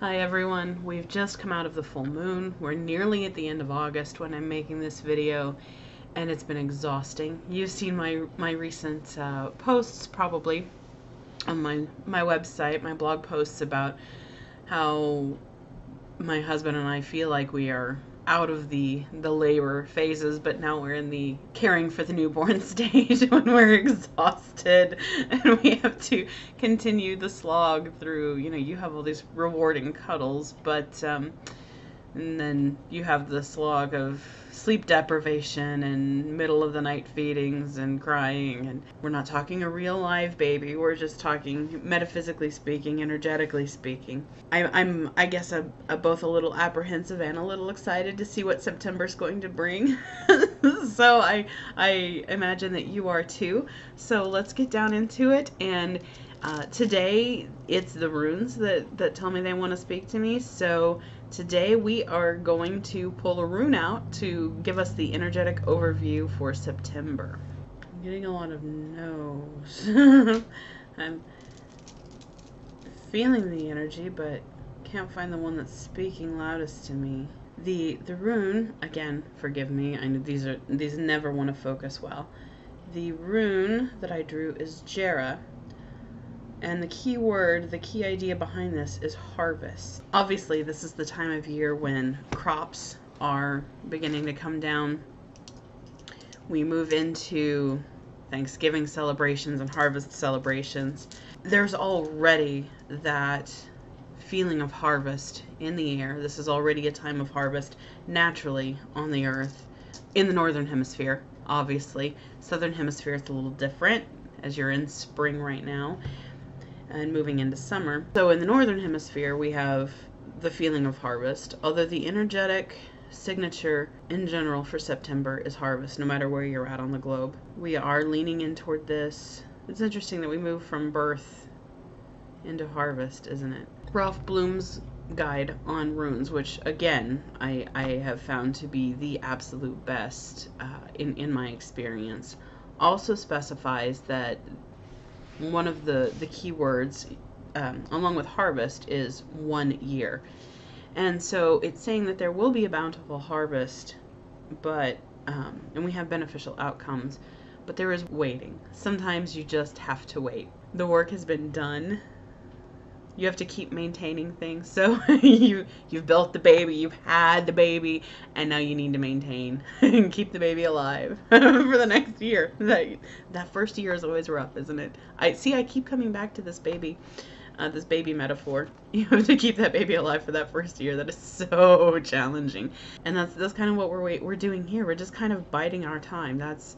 Hi everyone, we've just come out of the full moon. We're nearly at the end of August when I'm making this video, and it's been exhausting. You've seen my recent posts probably on my website, my blog posts about how my husband and I feel like we are out of the labor phases, but now we're in the caring for the newborn stage when we're exhausted and we have to continue the slog through, you have all these rewarding cuddles, but and then you have the slog of sleep deprivation and middle of the night feedings and crying. And we're not talking a real live baby. We're just talking metaphysically speaking, energetically speaking. I guess both a little apprehensive and a little excited to see what September's going to bring. So I imagine that you are too. So let's get down into it. And today it's the runes that tell me they want to speak to me. So today we are going to pull a rune out to give us the energetic overview for September. I'm getting a lot of no's. I'm feeling the energy, but can't find the one that's speaking loudest to me. The rune, again, forgive me, I know these never want to focus well. The rune that I drew is Jera. And the key word, the key idea behind this is harvest. Obviously, this is the time of year when crops are beginning to come down. We move into Thanksgiving celebrations and harvest celebrations. There's already that feeling of harvest in the air. This is already a time of harvest naturally on the earth in the northern hemisphere, obviously. Southern hemisphere is a little different as you're in spring right now and moving into summer. So in the northern hemisphere, we have the feeling of harvest, although the energetic signature in general for September is harvest, no matter where you're at on the globe. We are leaning in toward this. It's interesting that we move from birth into harvest, isn't it? Ralph Bloom's guide on runes, which again, I have found to be the absolute best in my experience, also specifies that one of the key words, along with harvest, is 1 year. And so it's saying that there will be a bountiful harvest, but and we have beneficial outcomes, but there is waiting. Sometimes you just have to wait. The work has been done. You have to keep maintaining things. So you've built the baby, you've had the baby, and now you need to maintain and keep the baby alive for the next year. That first year is always rough, isn't it? I keep coming back to this baby metaphor. You have to keep that baby alive for that first year. That is so challenging, and that's kind of what we're doing here. We're just kind of biding our time. That's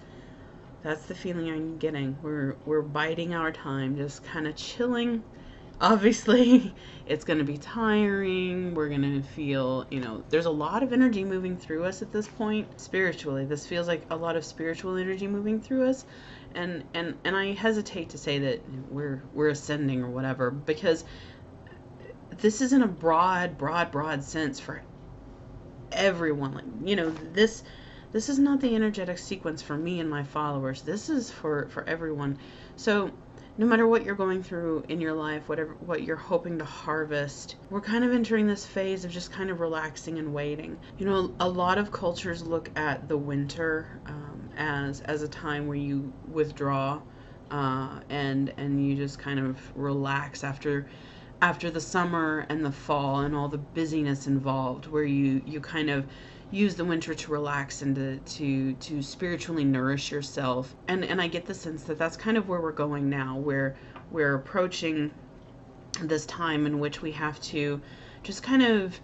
the feeling I'm getting. We're biding our time, just kind of chilling. Obviously, it's going to be tiring. We're going to feel, there's a lot of energy moving through us at this point. Spiritually, this feels like a lot of spiritual energy moving through us. And I hesitate to say that we're ascending or whatever, because this is in a broad sense for everyone. Like, this is not the energetic sequence for me and my followers. This is for everyone. So no matter what you're going through in your life, what you're hoping to harvest, we're kind of entering this phase of just kind of relaxing and waiting. A lot of cultures look at the winter as a time where you withdraw and you just kind of relax after the summer and the fall and all the busyness involved, where you kind of use the winter to relax and to spiritually nourish yourself. And I get the sense that that's kind of where we're going now, where we're approaching this time in which we have to just kind of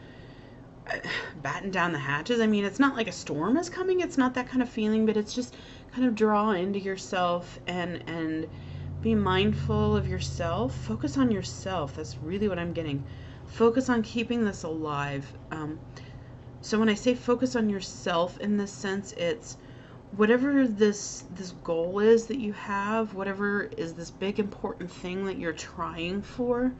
batten down the hatches. I mean, it's not like a storm is coming. It's not that kind of feeling, but it's just kind of draw into yourself and be mindful of yourself. Focus on yourself. That's really what I'm getting. Focus on keeping this alive. So when I say focus on yourself in this sense, it's whatever this goal is that you have, whatever is this big important thing that you're trying for,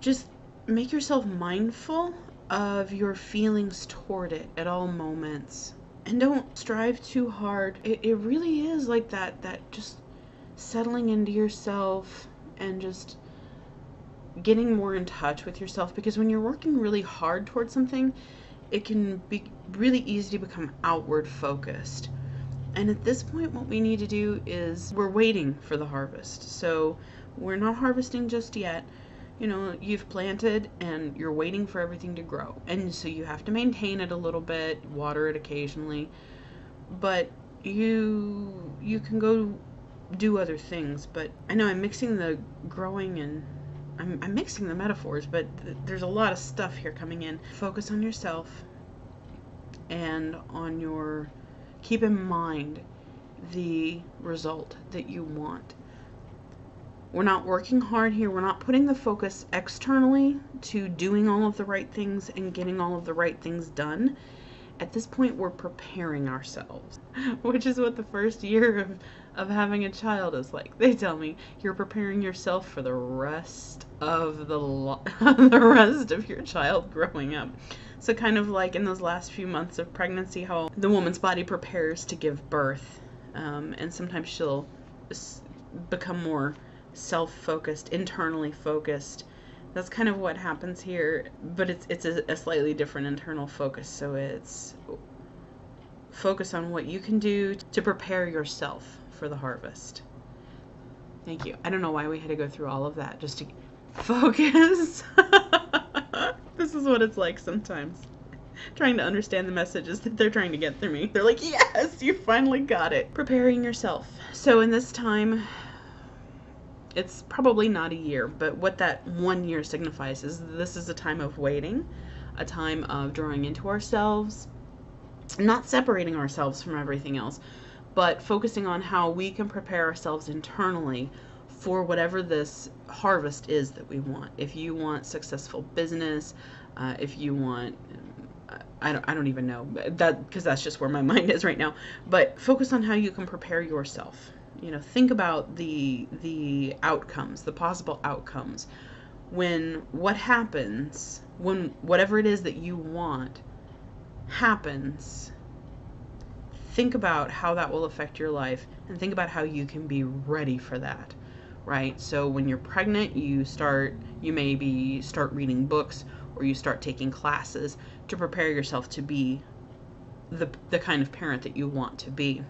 just make yourself mindful of your feelings toward it at all moments. And don't strive too hard. It really is like that just settling into yourself and just getting more in touch with yourself, because when you're working really hard towards something, it can be really easy to become outward focused. And at this point, what we need to do is we're waiting for the harvest. So we're not harvesting just yet. You've planted and you're waiting for everything to grow. And so you have to maintain it a little bit, water it occasionally. But you can go do other things. But I know I'm mixing the growing and I'm mixing the metaphors, but there's a lot of stuff here coming in. Focus on yourself and on your, keep in mind the result that you want. We're not working hard here. We're not putting the focus externally to doing all of the right things and getting all of the right things done. At this point, we're preparing ourselves, which is what the first year of having a child is like. They tell me you're preparing yourself for the rest of the rest of your child growing up. So kind of like in those last few months of pregnancy, how the woman's body prepares to give birth, and sometimes she'll become more self-focused, internally focused. That's kind of what happens here, but it's a slightly different internal focus. So it's focus on what you can do to prepare yourself for the harvest. Thank you. I don't know why we had to go through all of that just to focus. This is what it's like sometimes, trying to understand the messages that they're trying to get through me. They're like, yes, you finally got it. Preparing yourself. So in this time, it's probably not a year, but what that 1 year signifies is this is a time of waiting, a time of drawing into ourselves, not separating ourselves from everything else, but focusing on how we can prepare ourselves internally for whatever this harvest is that we want. If you want successful business, if you want, I don't even know that, because that's just where my mind is right now. But focus on how you can prepare yourself. Think about the outcomes, the possible outcomes. When what happens, when whatever it is that you want happens, think about how that will affect your life and think about how you can be ready for that, right? So when you're pregnant, you maybe start reading books or you start taking classes to prepare yourself to be the kind of parent that you want to be.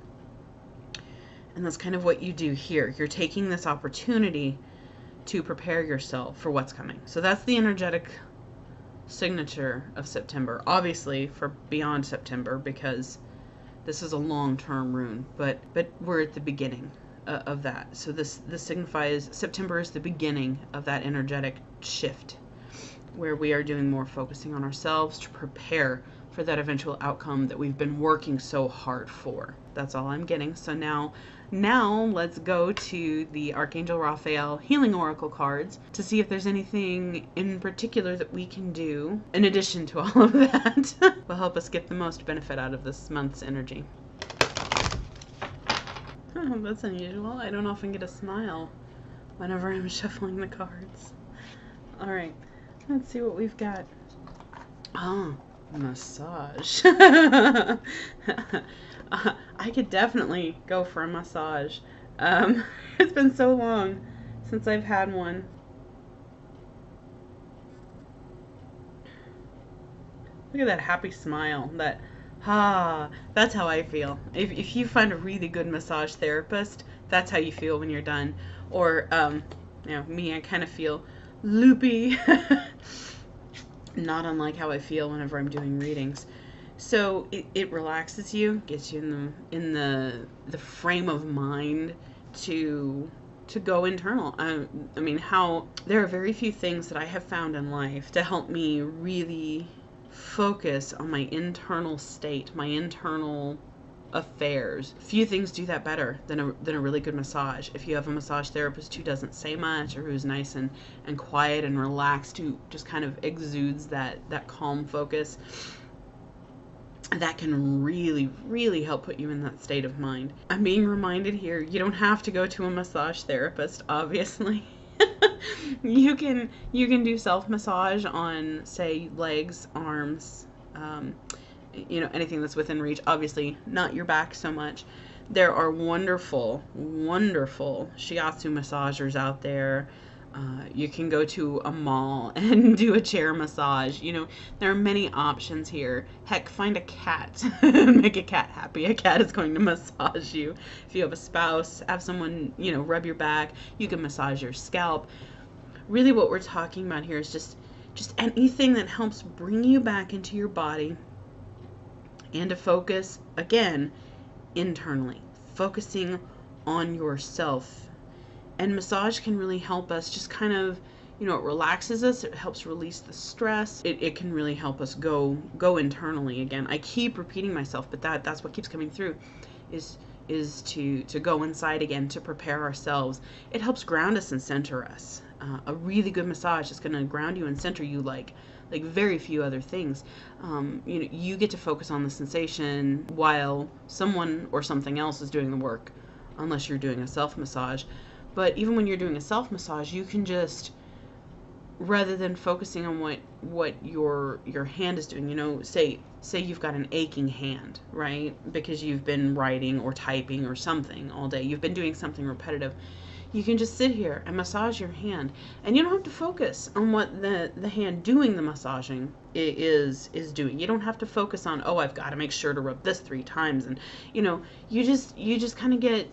And that's kind of what you do here. You're taking this opportunity to prepare yourself for what's coming. So that's the energetic signature of September. Obviously for beyond September, because this is a long-term rune, but we're at the beginning of that. So this signifies September is the beginning of that energetic shift where we are doing more focusing on ourselves to prepare for that eventual outcome that we've been working so hard for. That's all I'm getting. So now let's go to the Archangel Raphael Healing Oracle cards to see if there's anything in particular that we can do in addition to all of that will help us get the most benefit out of this month's energy. Oh, that's unusual. I don't often get a smile whenever I'm shuffling the cards. All right, let's see what we've got. Oh, massage. I could definitely go for a massage. It's been so long since I've had one. Look at that happy smile. That's how I feel. If you find a really good massage therapist, that's how you feel when you're done. Or, me, I kind of feel loopy. Not unlike how I feel whenever I'm doing readings. So it relaxes you, gets you in the frame of mind to go internal. I mean, there are very few things that I have found in life to help me really focus on my internal state, my internal affairs. Few things do that better than a really good massage. If you have a massage therapist who doesn't say much or who's nice and quiet and relaxed, who just kind of exudes that calm focus, that can really, really help put you in that state of mind. I'm being reminded here, you don't have to go to a massage therapist, obviously. You can do self-massage on, say, legs, arms, anything that's within reach. Obviously, not your back so much. There are wonderful, wonderful shiatsu massagers out there. You can go to a mall and do a chair massage. You know, there are many options here. Heck, find a cat. Make a cat happy. A cat is going to massage you. If you have a spouse, have someone, you know, rub your back. You can massage your scalp. Really what we're talking about here is just anything that helps bring you back into your body and to focus, again, internally. Focusing on yourself. And massage can really help us just kind of, you know, it relaxes us. It helps release the stress. It can really help us go internally again. I keep repeating myself, but that's what keeps coming through is to go inside again, to prepare ourselves. It helps ground us and center us. A really good massage is going to ground you and center you like very few other things. You know, you get to focus on the sensation while someone or something else is doing the work, unless you're doing a self-massage. But even when you're doing a self-massage, you can just, rather than focusing on what your hand is doing, you know, say you've got an aching hand, right? Because you've been writing or typing or something all day. You've been doing something repetitive. You can just sit here and massage your hand. And you don't have to focus on what the hand doing the massaging is doing. You don't have to focus on, oh, I've got to make sure to rub this 3 times. And, you know, you just kind of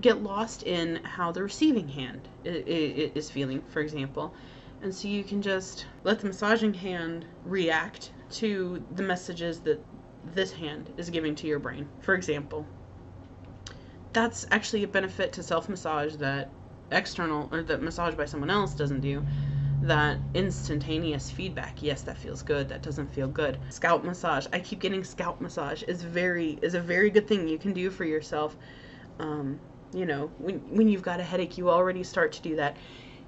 get lost in how the receiving hand is feeling, for example. And so you can just let the massaging hand react to the messages that this hand is giving to your brain, for example. That's actually a benefit to self-massage that external, or that massage by someone else doesn't do. That instantaneous feedback, yes, that feels good, that doesn't feel good. Scalp massage, I keep getting scalp massage, is a very good thing you can do for yourself. You know, when you've got a headache, you already start to do that.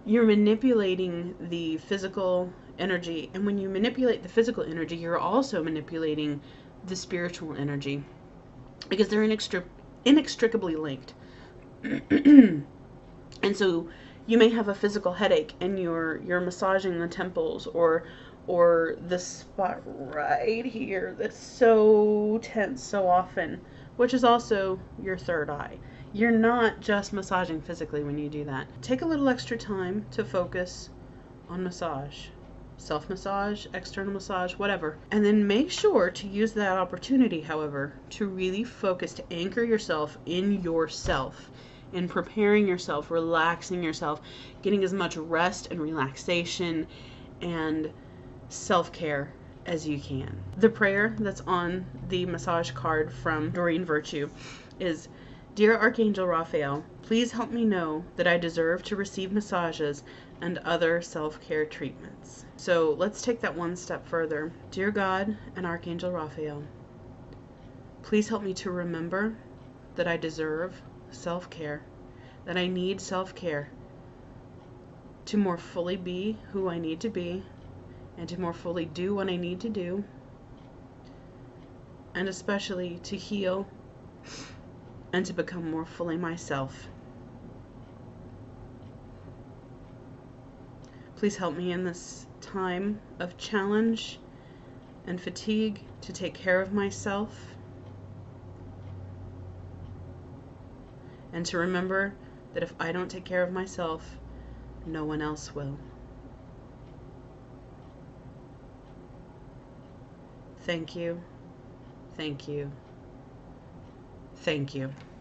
You're manipulating the physical energy, and when you manipulate the physical energy, you're also manipulating the spiritual energy, because they're inextricably linked. And so you may have a physical headache and you're massaging the temples or the spot right here that's so tense so often, which is also your third eye. You're not just massaging physically when you do that. Take a little extra time to focus on massage. Self-massage, external massage, whatever. And then make sure to use that opportunity, however, to really focus, to anchor yourself in yourself, in preparing yourself, relaxing yourself, getting as much rest and relaxation and self-care as you can. The prayer that's on the massage card from Doreen Virtue is, Dear Archangel Raphael, please help me know that I deserve to receive massages and other self-care treatments. So let's take that one step further. Dear God and Archangel Raphael, please help me to remember that I deserve self-care, that I need self-care to more fully be who I need to be and to more fully do what I need to do, and especially to heal and to become more fully myself. Please help me in this time of challenge and fatigue to take care of myself and to remember that if I don't take care of myself, no one else will. Thank you, thank you, thank you.